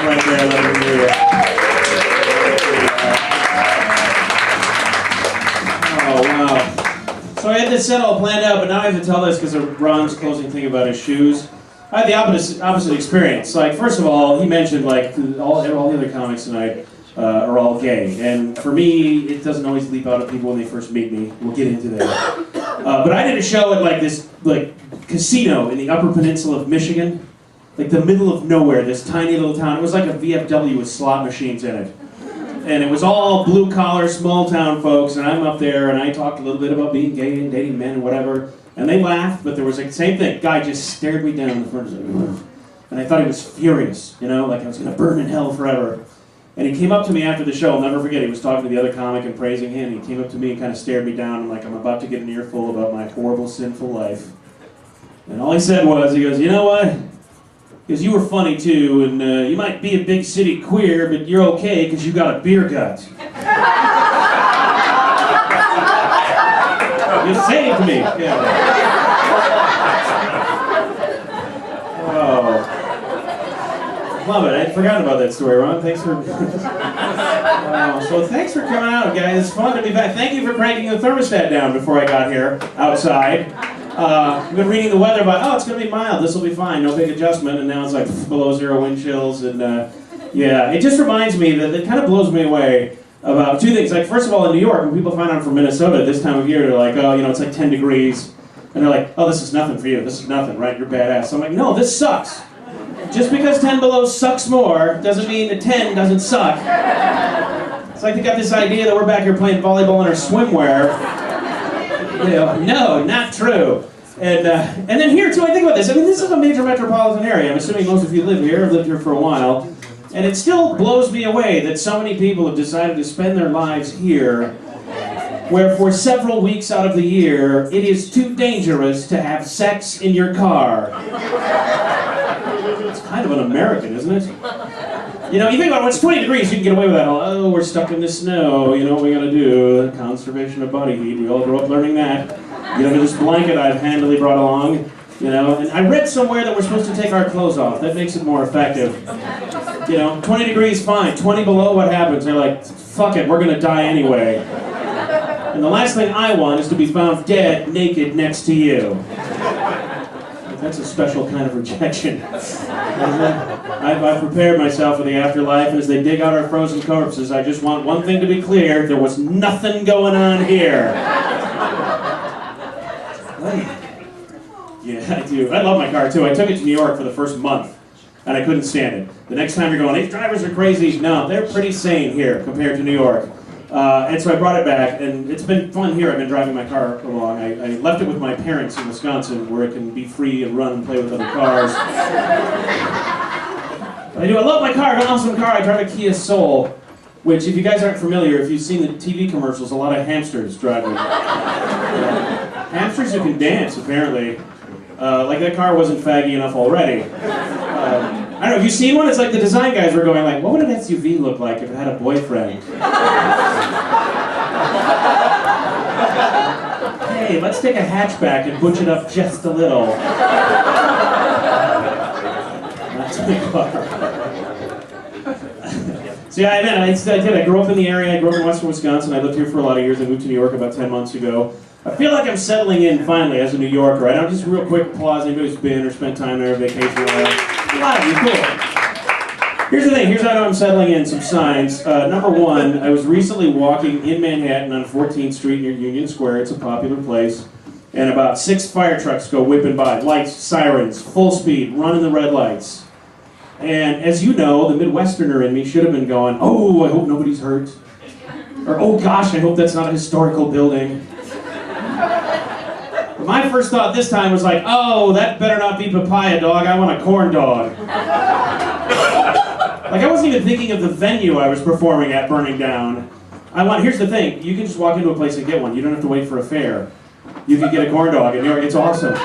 right there. Let me hear it. Oh, wow. So I had this set all planned out, but now I have to tell this because of Ron's closing thing about his shoes. I had the opposite experience. Like, first of all, he mentioned, like, all the other comics tonight are all gay. And for me, it doesn't always leap out at people when they first meet me. We'll get into that. But I did a show at, like, this, like, casino in the Upper Peninsula of Michigan. Like, the middle of nowhere, this tiny little town. It was like a VFW with slot machines in it. And it was all blue-collar, small-town folks, and I'm up there, and I talked a little bit about being gay and dating men and whatever. And they laughed, but there was like the same thing. Guy just stared me down in the front of the and I thought he was furious, you know, like I was going to burn in hell forever. And he came up to me after the show, I'll never forget, he was talking to the other comic and praising him. He came up to me and kind of stared me down, and like I'm about to get an earful about my horrible, sinful life. And all he said was, he goes, you know what? Because you were funny too, and you might be a big city queer, but you're okay because you got a beer gut. You saved me. Yeah. Oh. Love it. I'd forgotten about that story, Ron. Thanks for... So thanks for coming out, guys. It's fun to be back. Thank you for cranking the thermostat down before I got here, outside. I've been reading the weather about, it's going to be mild, this will be fine, no big adjustment, and now it's like below zero wind chills, and yeah, it just reminds me that it kind of blows me away about two things. Like, first of all, in New York, when people find out I'm from Minnesota this time of year, they're like, oh, you know, it's like 10 degrees, and they're like, oh, this is nothing for you, this is nothing, right, you're badass. So I'm like, no, this sucks. Just because 10 below sucks more doesn't mean that 10 doesn't suck. It's like they got this idea that we're back here playing volleyball in our swimwear. You know, no, not true. And then here too, I think about this. I mean, this is a major metropolitan area. I'm assuming most of you live here, have lived here for a while. And it still blows me away that so many people have decided to spend their lives here, where for several weeks out of the year, it is too dangerous to have sex in your car. It's kind of un-American, isn't it? You know, you think about it, when it's 20 degrees, you can get away with that. Oh, we're stuck in the snow, you know what we gotta do? Conservation of body heat, we all grew up learning that. Get under this blanket I've handily brought along, you know. And I read somewhere that we're supposed to take our clothes off. That makes it more effective. You know, 20 degrees, fine. 20 below, what happens? They're like, fuck it, we're gonna die anyway. And the last thing I want is to be found dead, naked, next to you. That's a special kind of rejection. I've prepared myself for the afterlife, and as they dig out our frozen corpses, I just want one thing to be clear: there was nothing going on here. Yeah, I do. I love my car too. I took it to New York for the first month, and I couldn't stand it. The next time you're going, these drivers are crazy. No, they're pretty sane here compared to New York. And so I brought it back, and it's been fun here. I've been driving my car along. I left it with my parents in Wisconsin, where it can be free and run and play with other cars. I love my car. I got an awesome car. I drive a Kia Soul, which, if you guys aren't familiar, if you've seen the TV commercials, a lot of hamsters drive it. Hamsters who can dance, apparently. Like that car wasn't faggy enough already. I don't know, have you seen one? It's like the design guys were going like, what would an SUV look like if it had a boyfriend? Hey, let's take a hatchback and butch it up just a little. That's my car. So yeah, I did. I grew up in the area. I grew up in western Wisconsin. I lived here for a lot of years. I moved to New York about 10 months ago. I feel like I'm settling in finally as a New Yorker. I don't just real quick applause anybody who's been or spent time there, vacation. A lot of you, cool. Here's the thing. Here's how I know I'm settling in. Some signs. Number one, I was recently walking in Manhattan on 14th Street near Union Square. It's a popular place. And about 6 fire trucks go whipping by. Lights, sirens, full speed, running the red lights. And as you know, the Midwesterner in me should have been going, oh, I hope nobody's hurt. Or, oh gosh, I hope that's not a historical building. But my first thought this time was like, oh, that better not be papaya dog, I want a corn dog. Like, I wasn't even thinking of the venue I was performing at burning down. Here's the thing, you can just walk into a place and get one. You don't have to wait for a fare. You can get a corn dog in New York, it's awesome.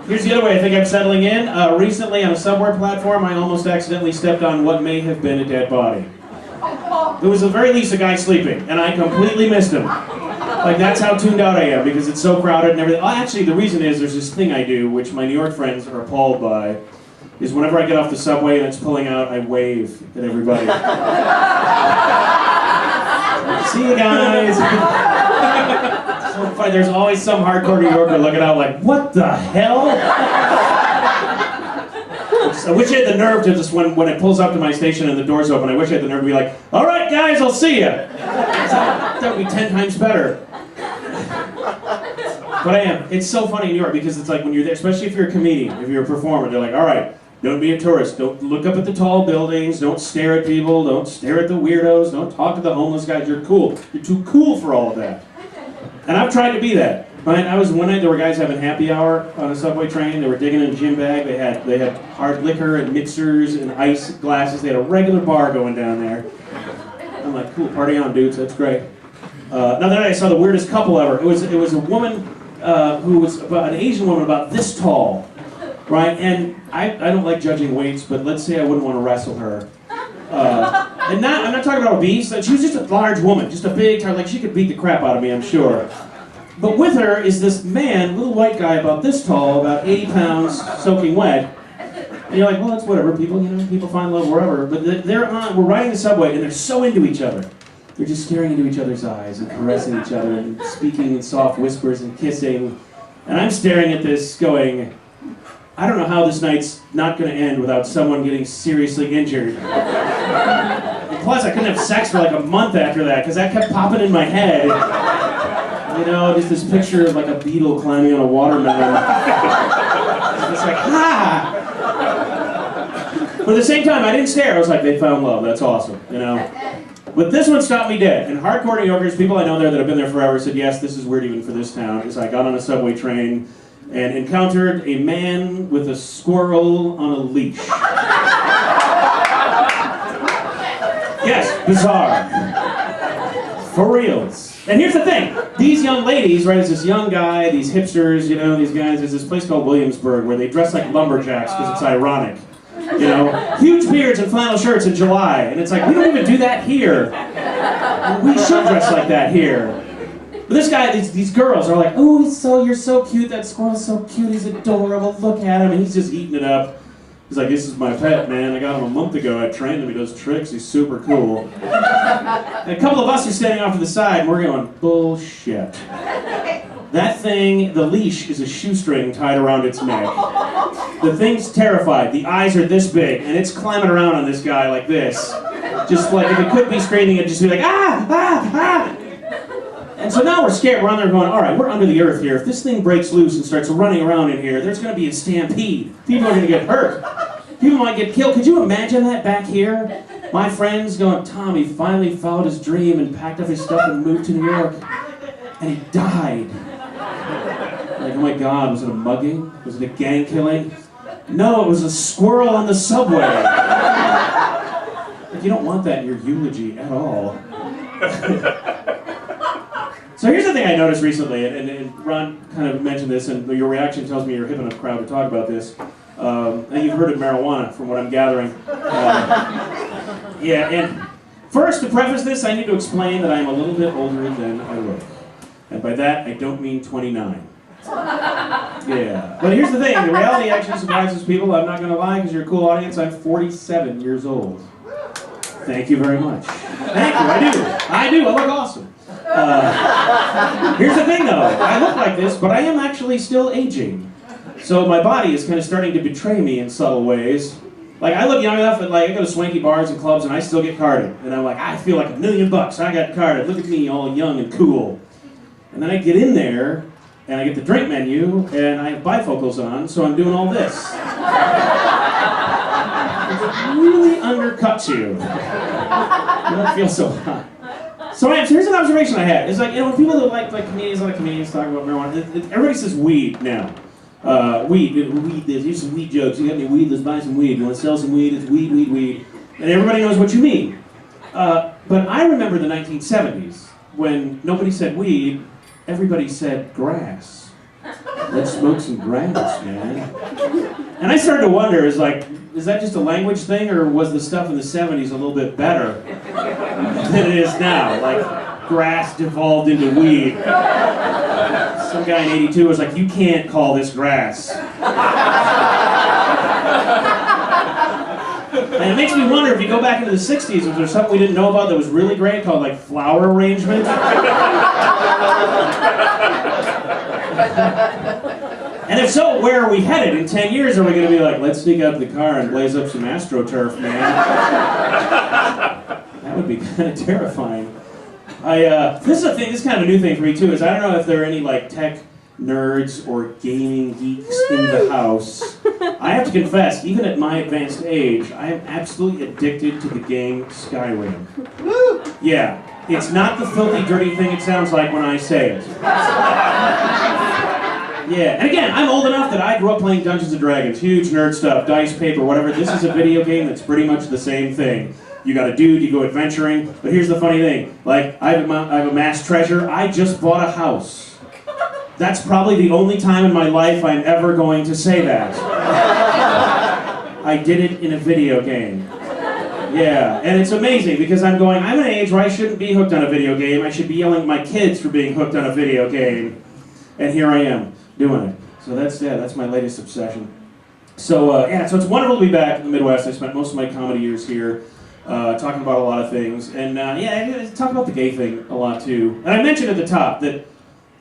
Here's the other way I think I'm settling in. Recently on a subway platform, I almost accidentally stepped on what may have been a dead body. There was at the very least a guy sleeping, and I completely missed him. Like, that's how tuned out I am, because it's so crowded and everything. Actually, the reason is there's this thing I do, which my New York friends are appalled by. is whenever I get off the subway and it's pulling out, I wave at everybody. See you guys. So funny, there's always some hardcore New Yorker looking out like, what the hell? I wish I had the nerve to just, when it pulls up to my station and the door's open, I wish I had the nerve to be like, all right guys, I'll see you. That would be 10 times better. But I am. It's so funny in New York because it's like when you're there, especially if you're a comedian, if you're a performer, they're like, all right, don't be a tourist. Don't look up at the tall buildings. Don't stare at people. Don't stare at the weirdos. Don't talk to the homeless guys. You're cool. You're too cool for all of that. And I've tried to be that. Right? One night there were guys having happy hour on a subway train. They were digging in a gym bag. They had hard liquor and mixers and ice glasses. They had a regular bar going down there. I'm like, cool, party on, dudes. That's great. Another night I saw the weirdest couple ever. It was a woman who was an Asian woman about this tall, right? And I don't like judging weights, but let's say I wouldn't want to wrestle her. I'm not talking about obese. She was just a large woman, just a big, like she could beat the crap out of me, I'm sure. But with her is this man, little white guy about this tall, about 80 pounds, soaking wet. And you're like, well, that's whatever. People find love wherever. But we're riding the subway, and they're so into each other. They're just staring into each other's eyes and caressing each other and speaking in soft whispers and kissing. And I'm staring at this going, I don't know how this night's not going to end without someone getting seriously injured. And plus, I couldn't have sex for like a month after that because that kept popping in my head. You know, just this picture of like a beetle climbing on a watermelon. It's like, ha! But at the same time, I didn't stare. I was like, they found love. That's awesome, you know? But this one stopped me dead. And hardcore New Yorkers, people I know there that have been there forever, said, yes, this is weird even for this town. Is I got on a subway train and encountered a man with a squirrel on a leash. Yes, bizarre. For reals. And here's the thing. These young ladies, right, it's this young guy, these hipsters, you know, these guys, there's this place called Williamsburg where they dress like lumberjacks because it's ironic. You know, huge beards and flannel shirts in July. And it's like, we don't even do that here. We should dress like that here. But this guy, these girls are like, oh, you're so cute, that squirrel's so cute, he's adorable, look at him, and he's just eating it up. He's like, this is my pet, man, I got him a month ago, I trained him, he does tricks, he's super cool. And a couple of us are standing off to the side, and we're going, bullshit. That thing, the leash is a shoestring tied around its neck. The thing's terrified, the eyes are this big, and it's climbing around on this guy like this. Just like, if it could be screaming, it'd just be like, ah, ah, ah. And so now we're scared, we're on there going, all right, we're under the earth here. If this thing breaks loose and starts running around in here, there's going to be a stampede. People are going to get hurt. People might get killed. Could you imagine that back here? My friend's going, Tom, he finally followed his dream and packed up his stuff and moved to New York. And he died. Like, oh my God, was it a mugging? Was it a gang killing? No, it was a squirrel on the subway. Like, you don't want that in your eulogy at all. So here's the thing I noticed recently, and Ron kind of mentioned this, and your reaction tells me you're a hip enough crowd to talk about this. And you've heard of marijuana, from what I'm gathering. Yeah, and first, to preface this, I need to explain that I'm a little bit older than I look. And by that, I don't mean 29. Yeah. But here's the thing, the reality actually surprises people. I'm not going to lie, because you're a cool audience. I'm 47 years old. Thank you very much. Thank you, I do. I look awesome. Here's the thing though, I look like this, but I am actually still aging. So my body is kind of starting to betray me in subtle ways. Like I look young enough that like I go to swanky bars and clubs and I still get carded. And I'm like, I feel like $1 million, I got carded, look at me all young and cool. And then I get in there and I get the drink menu and I have bifocals on, so I'm doing all this. It really undercuts you. You don't feel so hot. So here's an observation I had. It's like, you know, when people that like comedians, a lot of comedians talk about marijuana, everybody says weed now. Weed, here's some weed jokes. You got any weed? Let's buy some weed. You want to sell some weed? It's weed, weed, weed. And everybody knows what you mean. But I remember the 1970s when nobody said weed, everybody said grass. Let's smoke some grass, man. And I started to wonder, is that just a language thing, or was the stuff in the 70s a little bit better than it is now? Like, grass devolved into weed. Some guy in '82 was like, you can't call this grass. And it makes me wonder if you go back into the 60s, if there's something we didn't know about that was really great called like flower arrangement. And if so, where are we headed? In 10 years, are we going to be like, let's sneak out the car and blaze up some AstroTurf, man? That would be kind of terrifying. This is a thing, this is kind of a new thing for me too, is I don't know if there are any like tech nerds or gaming geeks in the house. I have to confess, even at my advanced age, I am absolutely addicted to the game Skyrim. Yeah, it's not the filthy, dirty thing it sounds like when I say it. Yeah, and again, I'm old enough that I grew up playing Dungeons & Dragons, huge nerd stuff, dice, paper, whatever. This is a video game that's pretty much the same thing. You got a dude, you go adventuring, but here's the funny thing. Like, I've amassed treasure, I just bought a house. That's probably the only time in my life I'm ever going to say that. I did it in a video game. Yeah, and it's amazing because I'm at an age where I shouldn't be hooked on a video game. I should be yelling at my kids for being hooked on a video game. And here I am, doing it. So that's my latest obsession. So so it's wonderful to be back in the Midwest. I spent most of my comedy years here. Talking about a lot of things, and I talk about the gay thing a lot too. And I mentioned at the top that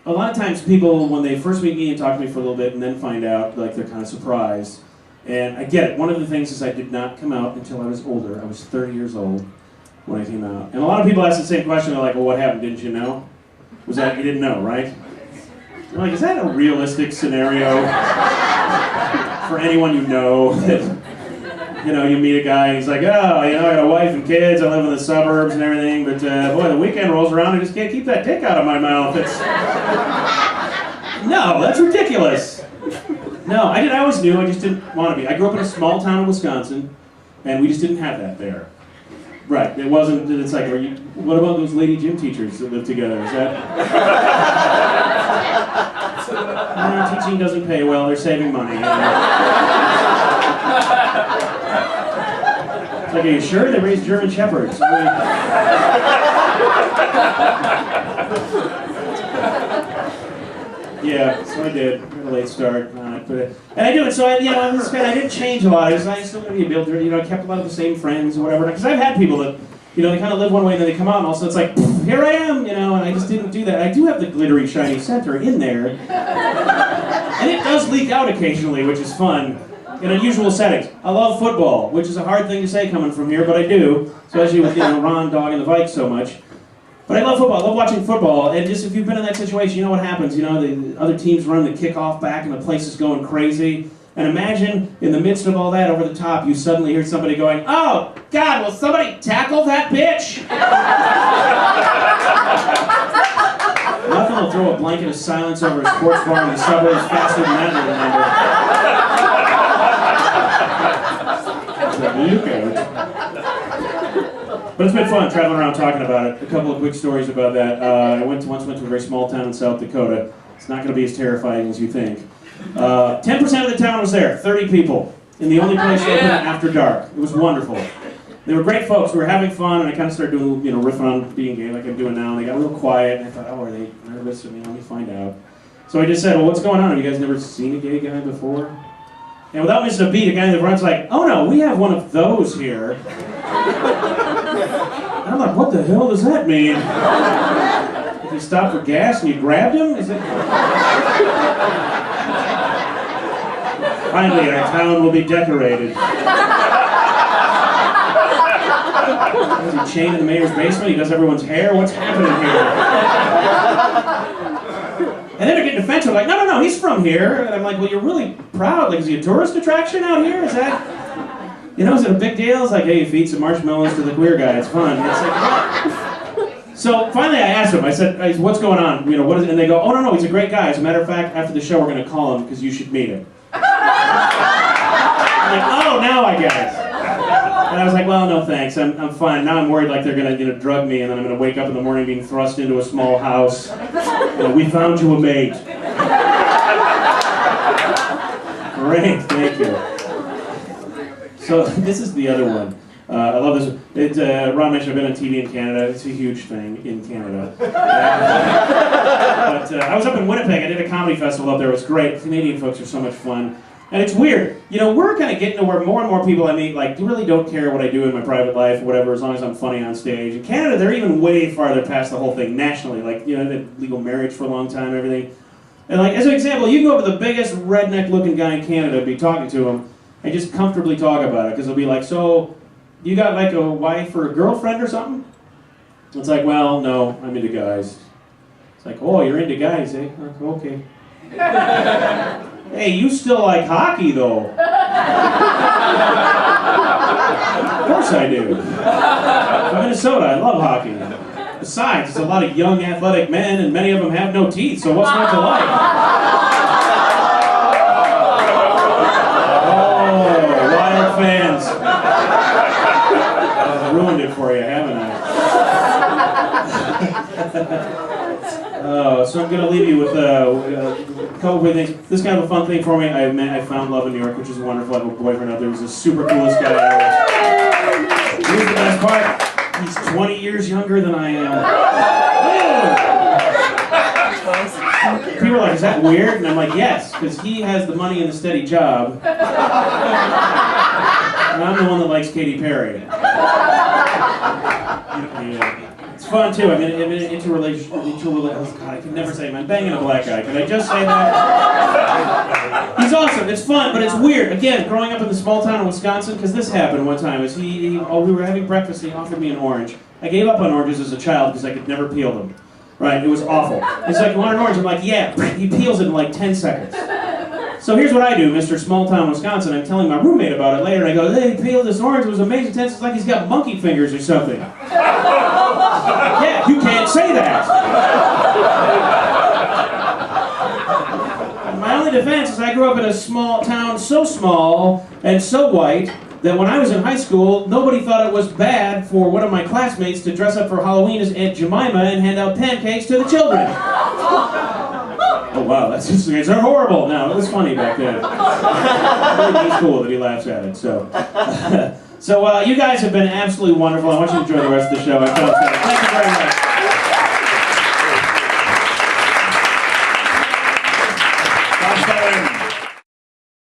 a lot of times people, when they first meet me and talk to me for a little bit and then find out, like they're kind of surprised. And I get it. One of the things is I did not come out until I was older. I was 30 years old when I came out. And a lot of people ask the same question. They're like, well, what happened? Didn't you know? Was that, you didn't know, right? I'm like, is that a realistic scenario for anyone you know? That, you meet a guy and he's like, oh, I got a wife and kids, I live in the suburbs and everything, but boy, the weekend rolls around, I just can't keep that dick out of my mouth. No, that's ridiculous. No, I always knew, I just didn't want to be. I grew up in a small town in Wisconsin, and we just didn't have that there. Right, it's like, what about those lady gym teachers that live together? Is that... teaching doesn't pay well, they're saving money. It's like, are you sure? They raised German Shepherds. Yeah, so I did. I had a late start. And I do it, so I didn't change a lot. I still going to be a builder. I kept a lot of the same friends or whatever. Because I've had people that, they kind of live one way and then they come out and also it's like, here I am, and I just didn't do that. I do have the glittery, shiny center in there. And it does leak out occasionally, which is fun. In unusual settings. I love football, which is a hard thing to say coming from here, but I do. Especially with, Ron dogging the Vikes so much. But I love football. I love watching football. And just if you've been in that situation, you know what happens. The other teams run the kickoff back and the place is going crazy. And imagine, in the midst of all that, over the top, you suddenly hear somebody going, oh, God, will somebody tackle that bitch? Nothing will throw a blanket of silence over a sports bar in the suburbs faster than that, But it's been fun traveling around talking about it. A couple of quick stories about that. I once went to a very small town in South Dakota. It's not going to be as terrifying as you think. 10% of the town was there, 30 people, in the only place open after dark. It was wonderful. They were great folks. We were having fun, and I kind of started doing, riffing on being gay like I'm doing now. And they got a little quiet, and I thought, oh, are they nervous? Let me find out. So I just said, well, what's going on? Have you guys never seen a gay guy before? And without missing a beat, a guy in the front's like, oh no, we have one of those here. And I'm like, what the hell does that mean? If you stopped for gas and you grabbed him? Is it... Finally, our town will be decorated. Is he chained in the mayor's basement? He does everyone's hair? What's happening here? And then they're getting defensive, like, no, he's from here. And I'm like, well, you're really proud. Like, is he a tourist attraction out here? Is that, is it a big deal? It's like, hey, you feed some marshmallows to the queer guy. It's fun. It's like, what? So finally I asked him, I said, what's going on? What is it? And they go, oh, no, he's a great guy. As a matter of fact, after the show, we're going to call him because you should meet him. I'm like, oh, now I get it. And I was like, well, no thanks, I'm fine. Now I'm worried like they're going to drug me and then I'm going to wake up in the morning being thrust into a small house. We found you a mate. Great, thank you. So this is the other one. I love this one. Ron mentioned I've been on TV in Canada. It's a huge thing in Canada. But I was up in Winnipeg. I did a comedy festival up there. It was great. Canadian folks are so much fun. And it's weird. You know, we're kind of getting to where more and more people I meet, like, really don't care what I do in my private life or whatever, as long as I'm funny on stage. In Canada, they're even way farther past the whole thing nationally. Like, you know, they had legal marriage for a long time and everything. And, like, as an example, you can go up to the biggest redneck-looking guy in Canada and be talking to him and just comfortably talk about it. Because they'll be like, so, you got, like, a wife or a girlfriend or something? It's like, well, no, I'm into guys. It's like, oh, you're into guys, eh? Okay. Hey, you still like hockey, though. Of course I do. I'm Minnesota, I love hockey. Besides, it's a lot of young, athletic men, and many of them have no teeth, so what's not to like? Oh, Wild fans. I've ruined it for you, haven't I? So I'm going to leave you with a couple of things. This is kind of a fun thing for me. I found love in New York, which is wonderful. I have a boyfriend out there who's the super coolest guy ever. Here's the best part. He's 20 years younger than I am. People are like, is that weird? And I'm like, yes, because he has the money and the steady job. And I'm the one that likes Katy Perry. Yeah. It's fun too. I'm into a relationship. Oh God, I can never say I'm banging a black guy. Can I just say that? He's awesome. It's fun, but it's weird. Again, growing up in the small town of Wisconsin, because this happened one time. Is we were having breakfast. He offered me an orange. I gave up on oranges as a child because I could never peel them. Right? It was awful. He's like, you want an orange? I'm like, yeah. He peels it in like 10 seconds. So here's what I do, Mr. Small Town Wisconsin. I'm telling my roommate about it later, and I go, hey, he peeled this orange. It was amazing. It's like he's got monkey fingers or something. Yeah, you can't say that. My only defense is I grew up in a small town so small and so white that when I was in high school, nobody thought it was bad for one of my classmates to dress up for Halloween as Aunt Jemima and hand out pancakes to the children. Oh wow, that's just, it's horrible. No, it was funny back then. It's cool that he laughs at it. So, you guys have been absolutely wonderful. I want you to enjoy the rest of the show. Thank you very much.